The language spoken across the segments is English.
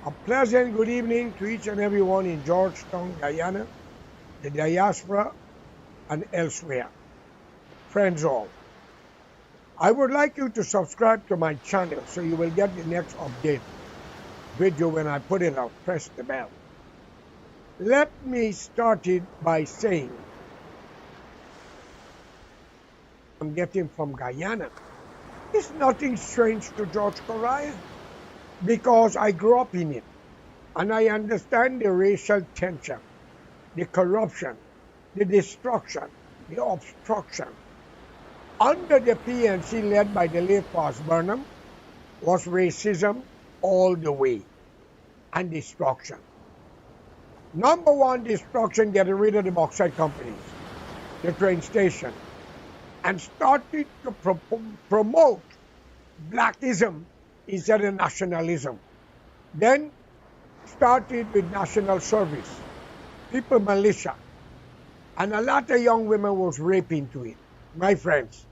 A pleasant good evening to each and everyone in Georgetown, Guyana, the diaspora, and elsewhere. Friends all, I would like you to subscribe to my channel so you will get the next update video when I put it out. Press the bell. Let me start it by saying I'm getting from Guyana. It's nothing strange to George Korea because I grew up in it and I understand the racial tension, the corruption, the destruction, the obstruction. Under the PNC led by the late Paz Burnham was racism all the way and destruction. Number one, destruction, getting rid of the bauxite companies, the train station, and started to promote blackism instead of nationalism. Then started with national service, people militia, and a lot of young women was raped into it. My friends,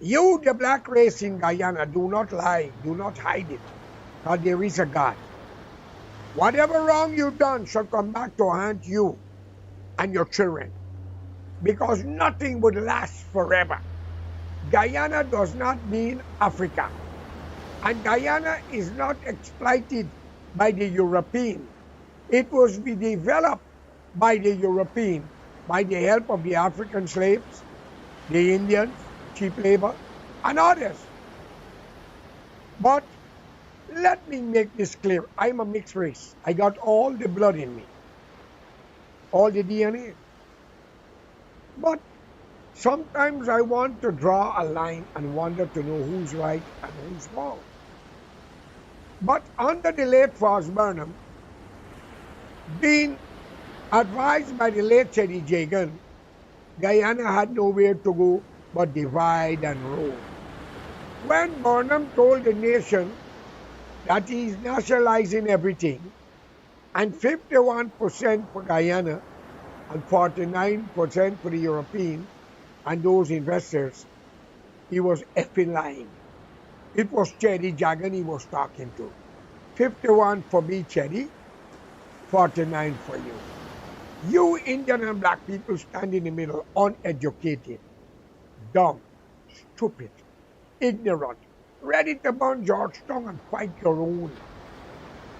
you, the black race in Guyana, do not lie, do not hide it, because there is a God. Whatever wrong you've done shall come back to haunt you and your children, because nothing would last forever. Guyana does not mean Africa, and Guyana is not exploited by the European. It was developed by the European by the help of the African slaves, the Indians, cheap labor, and others. But let me make this clear. I'm a mixed race. I got all the blood in me, all the DNA. But sometimes I want to draw a line and wonder to know who's right and who's wrong. But under the late Paz Burnham, being advised by the late Teddy Jagan, Guyana had nowhere to go but divide and rule. When Burnham told the nation that he's nationalizing everything, and 51% for Guyana and 49% for the European and those investors, he was effing lying. It was Teddy Jagan he was talking to. 51 for me, Teddy, 49 for you. You Indian and black people stand in the middle, uneducated, dumb, stupid, ignorant, ready to burn Georgetown and fight your own.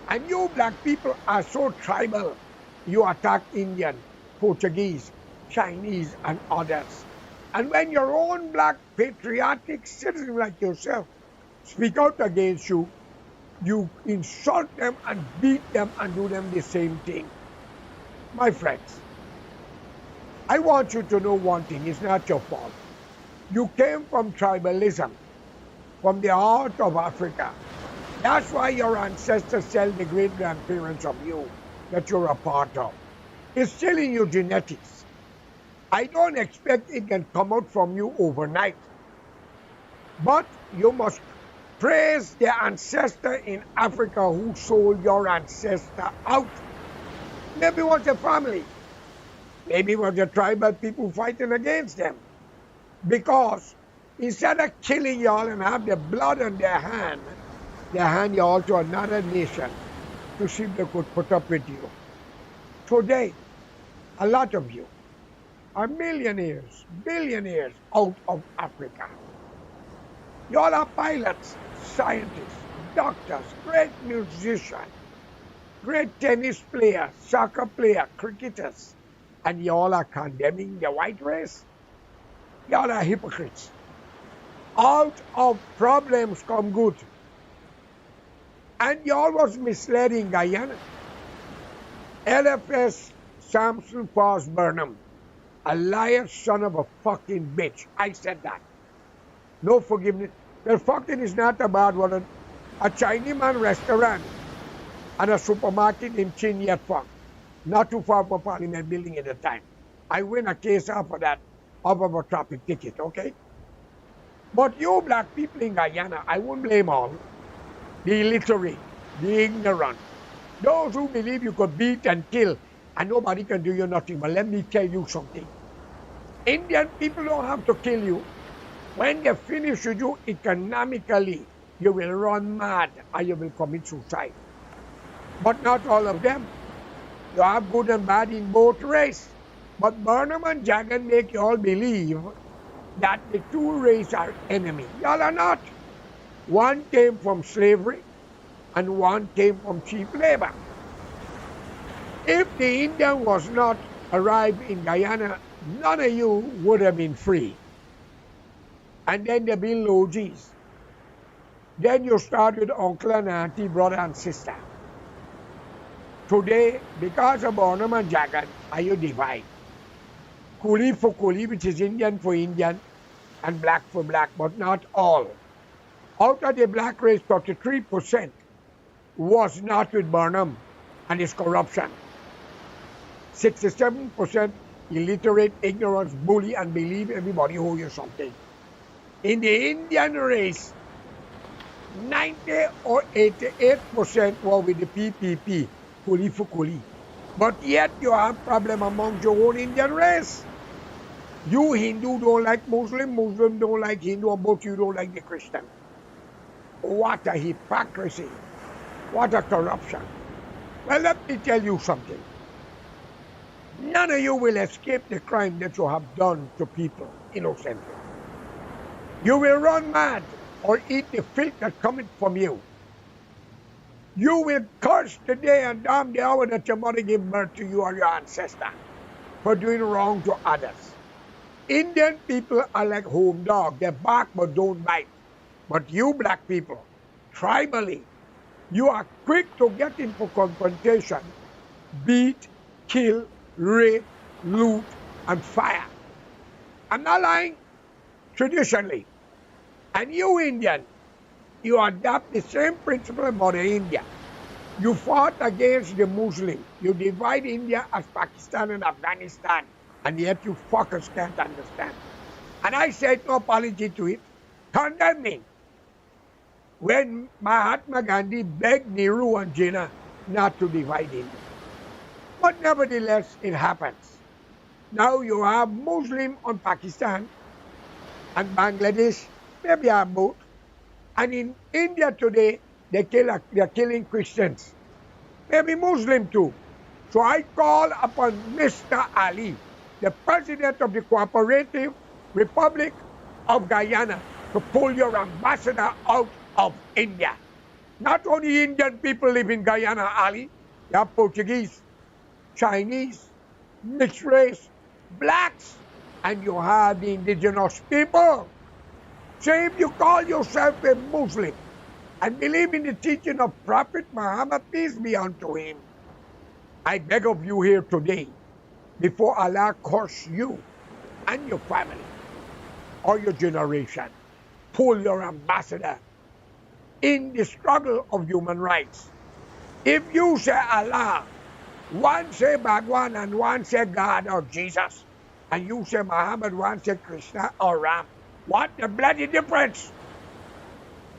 And you black people are so tribal. You attack Indian, Portuguese, Chinese, and others. And when your own black patriotic citizens like yourself speak out against you, you insult them and beat them and do them the same thing. My friends, I want you to know one thing, it's not your fault. You came from tribalism, from the heart of Africa. That's why your ancestors tell the great-grandparents of you that you're a part of. It's still in your genetics. I don't expect it can come out from you overnight. But you must praise the ancestor in Africa who sold your ancestor out. Maybe it was a family. Maybe it was the tribal people fighting against them. Because instead of killing y'all and have the blood on their hand, they hand you all to another nation to see if they could put up with you. Today, a lot of you are millionaires, billionaires out of Africa. Y'all are pilots, scientists, doctors, great musicians, great tennis players, soccer players, cricketers, and y'all are condemning the white race? Y'all are hypocrites. Out of problems come good. And y'all was misleading Guyana. LFS Samson Paz Burnham, a liar son of a fucking bitch. I said that. No forgiveness. The fucking is not about what a Chinese man restaurant and a supermarket in Chin Yat Fong, not too far from Parliament building at the time. I win a case off of that, off of a traffic ticket, okay? But you black people in Guyana, I won't blame all. The illiterate, the ignorant, those who believe you could beat and kill and nobody can do you nothing. But let me tell you something. Indian people don't have to kill you. When they finish with you economically, you will run mad and you will commit suicide. but not all of them. You have good and bad in both races. But Burnham and Jagan make you all believe that the two races are enemy. Y'all are not. One came from slavery and one came from cheap labor. If the Indian was not arrived in Guyana, none of you would have been free. And then there been lodges. Then you start with uncle and auntie, brother and sister. Today, because of Burnham and Jagan, are you divide? Coolie for coolie, which is Indian for Indian, and black for black, but not all. Out of the black race, 33% was not with Burnham and his corruption. 67% illiterate, ignorance, bully, and believe everybody who you something. In the Indian race, 90 or 88% were with the PPP, Kuli for Kuli. But yet you have problem among your own Indian race. You Hindu don't like Muslim, Muslim don't like Hindu, or both you don't like the Christian. What a hypocrisy. What a corruption. Well, let me tell you something. None of you will escape the crime that you have done to people innocently. You will run mad or eat the filth that cometh from you. You will curse the day and damn the hour that your mother gave birth to you or your ancestor for doing wrong to others. Indian people are like home dogs. They bark but don't bite. But you black people, tribally, you are quick to get into confrontation, beat, kill, rape, loot, and fire. I'm not lying. Traditionally. And you Indian, you adopt the same principle about India. You fought against the Muslim. You divide India as Pakistan and Afghanistan. And yet you fuckers can't understand. And I said no apology to it. Condemn me. When Mahatma Gandhi begged Nehru and Jinnah not to divide India. But nevertheless, it happens. Now you have Muslim on Pakistan and Bangladesh, maybe are both. And in India today, they're killing Christians. Maybe Muslim too. So I call upon Mr. Ali, the president of the Cooperative Republic of Guyana, to pull your ambassador out of India. Not only Indian people live in Guyana, Ali. You have Portuguese, Chinese, mixed race, blacks, and you have the indigenous people. So if you call yourself a Muslim and believe in the teaching of Prophet Muhammad, peace be unto him, I beg of you here today, before Allah curse you and your family or your generation, pull your ambassador in the struggle of human rights. If you say Allah, one say Bhagwan and one say God or Jesus, and you say Muhammad, one say Krishna or Ram, what the bloody difference?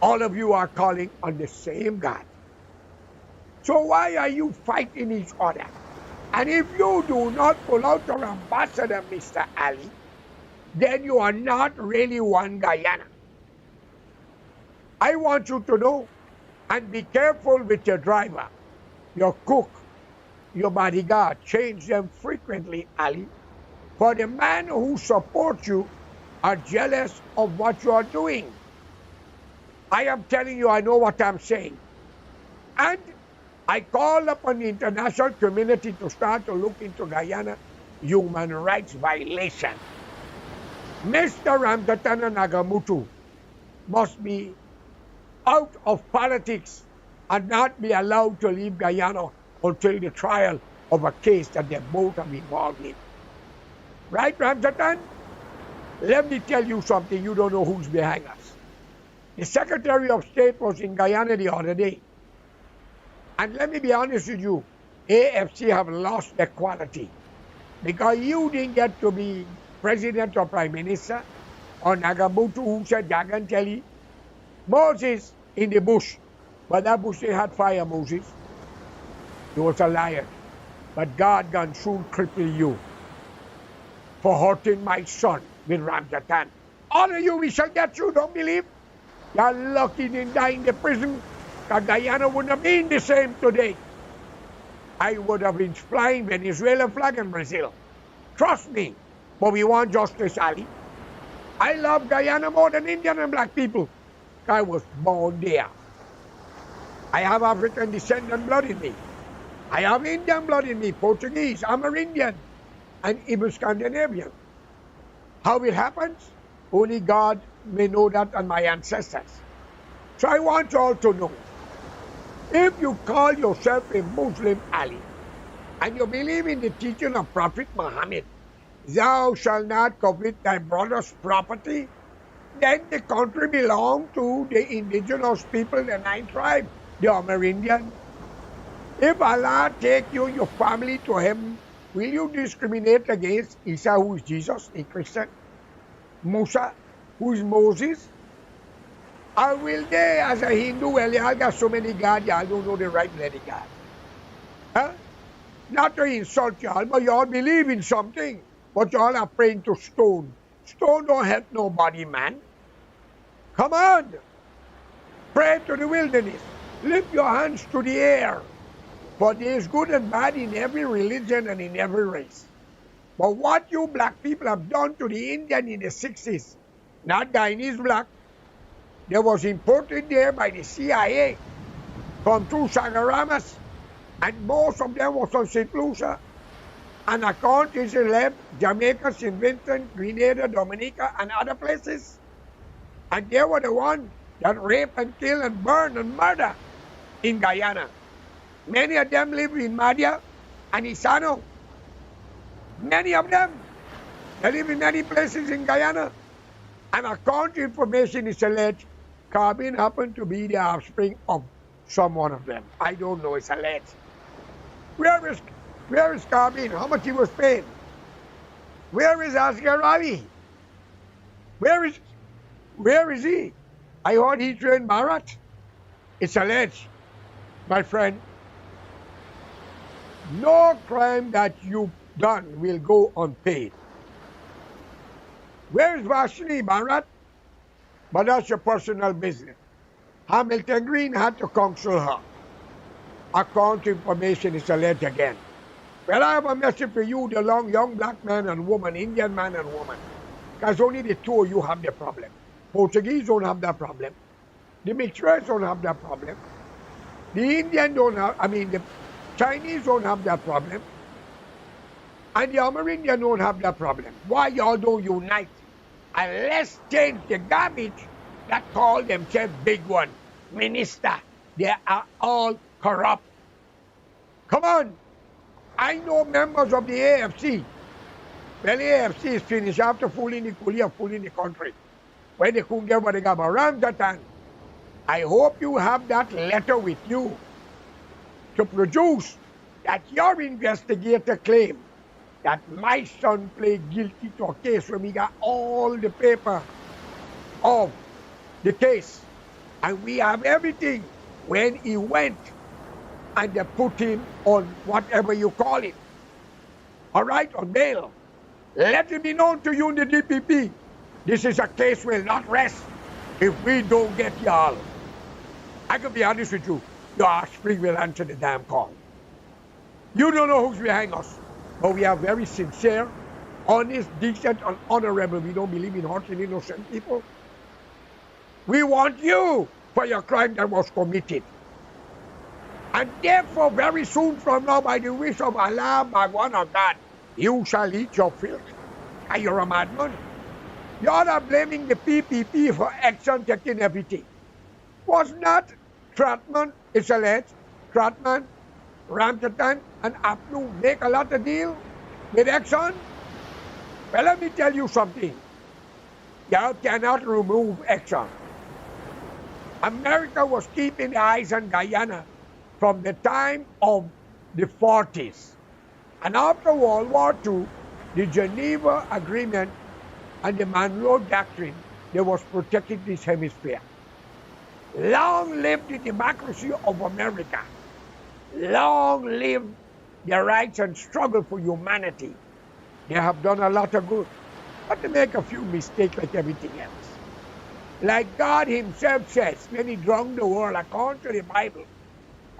All of you are calling on the same God. So why are you fighting each other? And if you do not pull out your ambassador, Mr. Ali, then you are not really one Guyana. I want you to know, and be careful with your driver, your cook, your bodyguard. Change them frequently, Ali. For the man who supports you are jealous of what you are doing. I am telling you, I know what I'm saying. And I call upon the international community to start to look into Guyana human rights violation. Mr. Ramtatana Nagamutu must be out of politics and not be allowed to leave Guyana until the trial of a case that they both have involved in. Right, Ramtatan? Let me tell you something, you don't know who's behind us. The Secretary of State was in Guyana the other day. And let me be honest with you, AFC have lost their quality. Because you didn't get to be President or Prime Minister, or Nagamutu who said Jaganteli, Moses in the bush. But that bush they had fire, Moses. He was a liar. But God can soon cripple you for hurting my son with Ramjatan. All of you, we shall get you, don't believe? You're lucky in dying in the prison, because Guyana wouldn't have been the same today. I would have been flying Venezuela flag in Brazil. Trust me. But we want justice, Ali. I love Guyana more than Indian and black people. I was born there. I have African descent and blood in me. I have Indian blood in me, Portuguese, Amerindian, and even Scandinavian. How it happens? Only God may know that and my ancestors. So I want you all to know, if you call yourself a Muslim, Ali, and you believe in the teaching of Prophet Muhammad, thou shalt not covet thy brother's property, then the country belongs to the indigenous people, the 9 tribes, the Amerindian. If Allah take you and your family to heaven, will you discriminate against Isa, who is Jesus, a Christian? Musa, who is Moses? Or will they, as a Hindu, well, y'all got so many gods, y'all don't know the right bloody God? Huh? Not to insult y'all, but y'all believe in something. But y'all are praying to stone. Stone don't help nobody, man. Come on. Pray to the wilderness. Lift your hands to the air. For there is good and bad in every religion and in every race. But what you black people have done to the Indian in the 60s, not Guyanese black, they was imported there by the CIA from through Sagaramas, and most of them was on St. Lucia. And account is left Jamaica, St. Vincent, Grenada, Dominica, and other places. And they were the ones that rape and kill and burn and murder in Guyana. Many of them live in Madia and Isano. Many of them. They live in many places in Guyana. And account information is alleged Carbine happened to be the offspring of some one of them. I don't know, it's alleged. Where is Carbine? How much he was paid? Where is Asghar Ali? Where is he? I heard he trained Marat. It's alleged, my friend. No crime that you've done will go unpaid. Where is Vashni Marat? But that's your personal business. Hamilton Green had to counsel her. Account information is alleged again. Well, I have a message for you, the young black man and woman, Indian man and woman. Because only the two of you have the problem. Portuguese don't have that problem. The mixed race don't have that problem. The Indian the Chinese don't have that problem. And the Amerindian don't have that problem. Why y'all don't unite? And let's change the garbage that call themselves big one, minister. They are all corrupt. Come on. I know members of the AFC. Well, the AFC is finished after fooling the Kulia, fooling the country. When they couldn't get what they got around that time. I hope you have that letter with you to produce that your investigator claim that my son played guilty to a case when we got all the paper of the case. And we have everything when he went and they put him on whatever you call it. All right, on bail. Let it be known to you in the DPP. This is a case will not rest if we don't get y'all. I can be honest with you. Your offspring will answer the damn call. You don't know who's behind us. But we are very sincere, honest, decent, and honorable. We don't believe in hurting innocent people. We want you for your crime that was committed. And therefore, very soon from now, by the wish of Allah, by one of God, you shall eat your filth. Are you a madman? You are blaming the PPP for action taking everything. Was not Stratman, it's alleged, Stratman, Ramchatan, and Apnu make a lot of deal with Exxon? Well, let me tell you something. You cannot remove Exxon. America was keeping the eyes on Guyana from the time of the 40s. And after World War II, the Geneva Agreement and the Monroe Doctrine, they was protecting this hemisphere. Long live the democracy of America. Long live the rights and struggle for humanity. They have done a lot of good, but they make a few mistakes like everything else. Like God himself says when he drowned the world according to the Bible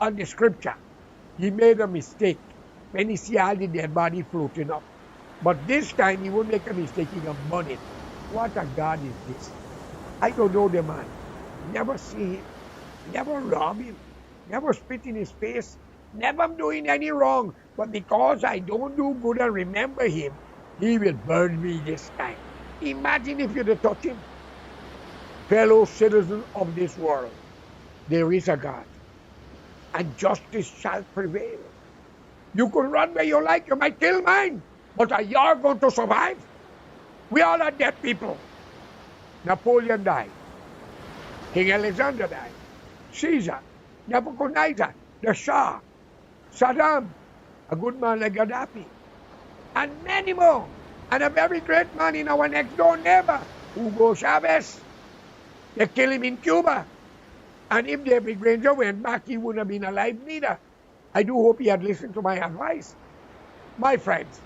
and the scripture. He made a mistake when he see all the dead body floating up. But this time he won't make a mistake, he can burn it. What a God is this? I don't know the man. Never see him. Never rob him. Never spit in his face. Never doing any wrong. But because I don't do good and remember him, he will burn me this time. Imagine if you'd have touched him. Fellow citizens of this world, there is a God, and justice shall prevail. You could run where you like, you might kill mine, but are you going to survive? We all are dead people. Napoleon died. King Alexander died. Caesar, Nebuchadnezzar, the Shah, Saddam, a good man like Gaddafi, and many more. And a very great man in our next door neighbor, Hugo Chavez. They killed him in Cuba. And if David Granger went back, he wouldn't have been alive neither. I do hope he had listened to my advice. My friends,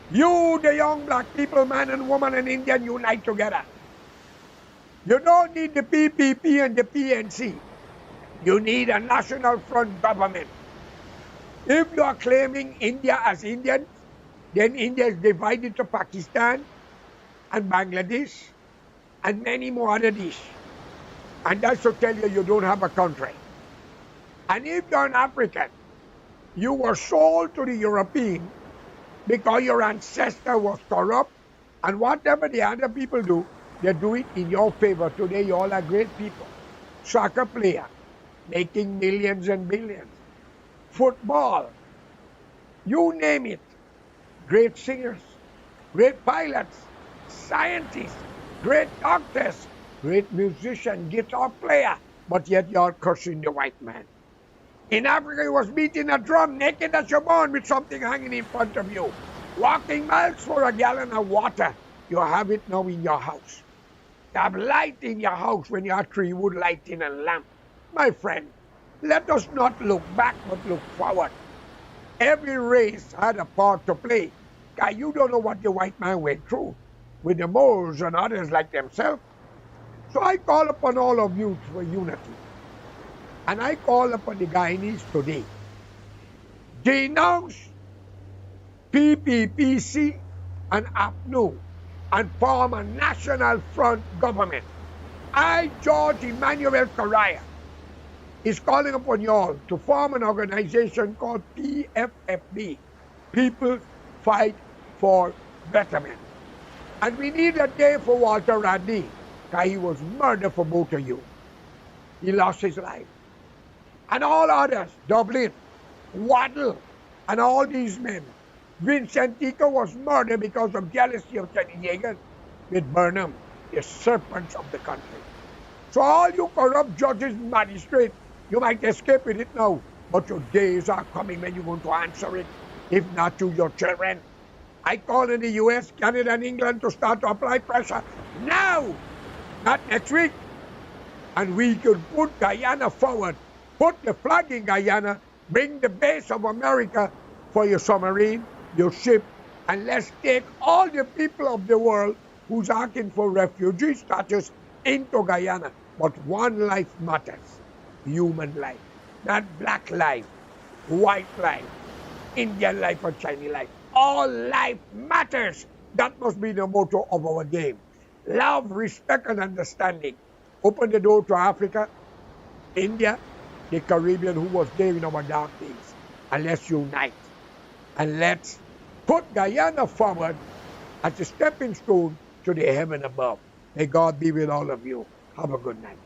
you, the young black people, man and woman and Indian, unite together. You don't need the PPP and the PNC. You need a national front government. If you are claiming India as Indian, then India is divided to Pakistan and Bangladesh and many more other dish. And that should tell you don't have a country. And if you're an African, you were sold to the European because your ancestor was corrupt, and whatever the other people do, they do it in your favor. Today, you all are great people. Soccer player, making millions and billions. Football, you name it. Great singers, great pilots, scientists, great doctors, great musician, guitar player, but yet you're cursing the white man. In Africa, he was beating a drum naked as you're born with something hanging in front of you. Walking miles for a gallon of water. You have it now in your house. You have light in your house when you have tree wood lighting and lamp. My friend, let us not look back but look forward. Every race had a part to play. God, you don't know what the white man went through with the Moors and others like themselves. So I call upon all of you for unity. And I call upon the Guyanese today. Denounce PPPC and APNU and form a national front government. I, George Emmanuel Correa, is calling upon you all to form an organization called PFFB, People Fight for Betterment. And we need a day for Walter Rodney, because he was murdered for both of you. He lost his life. And all others, Dublin, Waddle, and all these men. Vincent Tico was murdered because of jealousy of Teddy Yeagan with Burnham, the serpents of the country. So all you corrupt judges and magistrates, you might escape with it now, but your days are coming when you're going to answer it, if not to your children. I call in the US, Canada, and England to start to apply pressure now, not next week. And we could put Guyana forward, put the flag in Guyana, bring the base of America for your submarine, your ship, and let's take all the people of the world who's asking for refugee status into Guyana. But one life matters, human life, not black life, white life, Indian life, or Chinese life. All life matters. That must be the motto of our game. Love, respect, and understanding. Open the door to Africa, India, the Caribbean, who was there in our dark days. And let's unite. And let's put Guyana forward as a stepping stone to the heaven above. May God be with all of you. Have a good night.